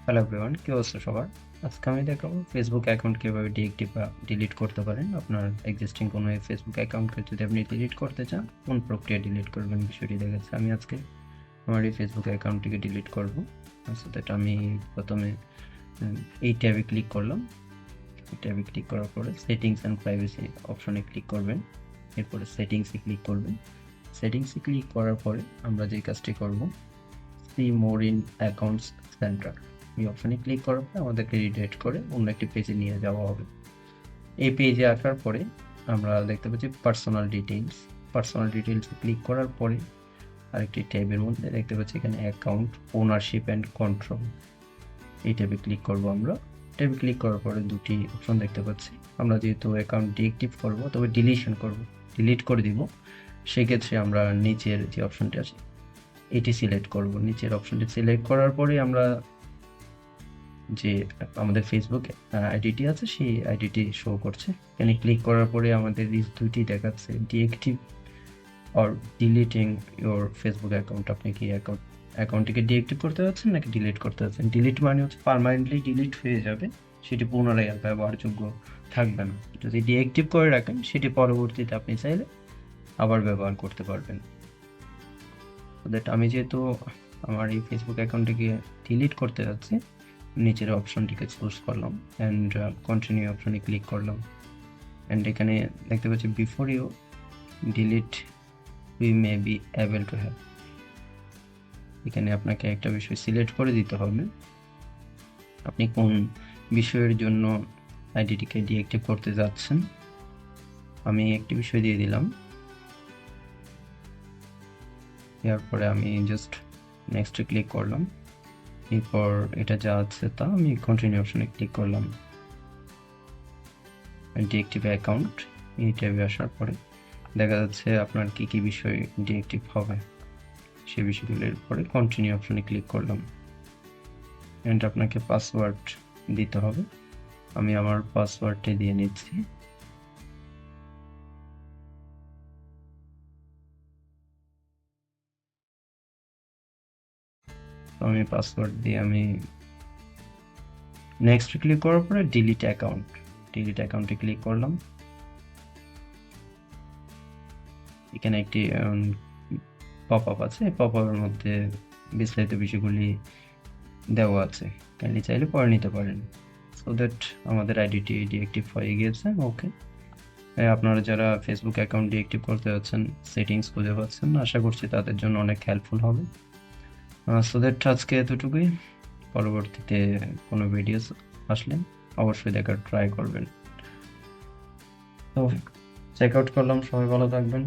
Hello everyone, কি অবস্থা সবার? আজকে আমি দেখাবো ফেসবুক অ্যাকাউন্ট কীভাবে ডিএক্টিভ বা ডিলিট করতে পারেন। আপনার এক্সিস্টিং কোনো ফেসবুক অ্যাকাউন্টকে যদি আপনি ডিলিট করতে চান, কোন প্রক্রিয়া ডিলিট করবেন বিষয়টি দেখাচ্ছে। আমি আজকে আমার এই ফেসবুক অ্যাকাউন্টটিকে ডিলিট করবো। সো দ্যাট আমি প্রথমে এই ট্যাবে ক্লিক করলাম। এই ট্যাবে ক্লিক করার পরে সেটিংস অ্যান্ড প্রাইভেসি অপশনে ক্লিক করবেন। এরপরে সেটিংসে ক্লিক করবেন। সেটিংসে ক্লিক করার পরে আমরা যে কাজটি করব, see more in accounts centre, এই অপশনে ক্লিক করার পরে আমাদেরকে রিডাইরেক্ট করে অন্য একটি পেজে নিয়ে যাওয়া হবে। এই পেজে আসার পরে আমরা দেখতে পাচ্ছি পার্সোনাল ডিটেইলসে ক্লিক করার পরে আরেকটি ট্যাবের মধ্যে দেখতে পাচ্ছি এখানে অ্যাকাউন্ট ওনারশিপ অ্যান্ড কন্ট্রোল, এই ট্যাবে ক্লিক করব। আমরা ট্যাবে ক্লিক করার পরে দুটি অপশন দেখতে পাচ্ছি। আমরা যেহেতু অ্যাকাউন্ট ডিএক্টিভ করব, তবে ডিলিট করে দিব, সেক্ষেত্রে আমরা নিচের যে অপশনটি আছে এটি সিলেক্ট করব। নিচের অপশনটি সিলেক্ট করার পরে আমরা যে আমাদের ফেসবুক আইডিটি আছে সেই আইডিটি শো করছে। এখানে ক্লিক করার পরে আমাদের এই দুইটি দেখাচ্ছে, deactive or deleting your Facebook account. আপনি কি অ্যাকাউন্টটিকে ডিএক্টিভ করতে যাচ্ছেন নাকি ডিলিট করতে যাচ্ছেন। ডিলিট মানে হচ্ছে পার্মানেন্টলি ডিলিট হয়ে যাবে, সেটি পুনরায় আর ব্যবহারযোগ্য থাকবে না। যদি ডিএক্টিভ করে রাখেন, সেটি পরবর্তীতে আপনি চাইলে আবার ব্যবহার করতে পারবেন। দ্যাট আমি যেহেতু আমার এই ফেসবুক অ্যাকাউন্টটিকে ডিলিট করতে যাচ্ছি, নিচের অপশনটিকে চুজ করলাম অ্যান্ড কন্টিনিউ অপশনে ক্লিক করলাম। অ্যান্ড এখানে দেখতে পাচ্ছি before you delete we may be able to help. এখানে আপনাকে একটা বিষয় সিলেক্ট করে দিতে হবে, আপনি কোন বিষয়ের জন্য আইডিটিকে ডিএক্টিভ করতে যাচ্ছেন। আমি একটি বিষয় দিয়ে দিলাম, এরপরে আমি জাস্ট নেক্সটে ক্লিক করলাম। এরপর এটা যা আছে তা আমি কন্টিনিউ অপশনে ক্লিক করলাম। ডিএক্টিভ অ্যাকাউন্ট এই ট্যাবে আসার পরে দেখা যাচ্ছে আপনার কি কি বিষয় ডিএক্টিভ হবে, সেই বিষয়গুলোর পরে কন্টিনিউ অপশনে ক্লিক করলাম। অ্যান্ড আপনাকে পাসওয়ার্ড দিতে হবে, আমি আমার পাসওয়ার্ডটি দিয়ে নিচ্ছি। আমি পাসওয়ার্ড দিয়ে আমি নেক্সট ক্লিক করার পরে ডিলিট অ্যাকাউন্টে ক্লিক করলাম। এখানে একটি পপ আপ আছে, এই পপ আপের মধ্যে বিস্তারিত বিষয়গুলি দেওয়া আছে, কাইন্ডলি চাইলে পড়ে নিতে পারেন। সো দ্যাট আমাদের আইডিটি ডিএক্টিভ হয়ে গিয়েছে। ওকে, আপনারা যারা ফেসবুক অ্যাকাউন্ট ডিএক্টিভ করতে যাচ্ছেন, সেটিংস খুঁজে পাচ্ছেন না, আশা করছি তাদের জন্য অনেক হেল্পফুল হবে। সো দ্যাট আজকে এতটুকুই। পরবর্তীতে কোনো ভিডিওস আসলে অবশ্যই দেখার ট্রাই করবেন। তো চেক আউট করলাম, সবাই ভালো থাকবেন।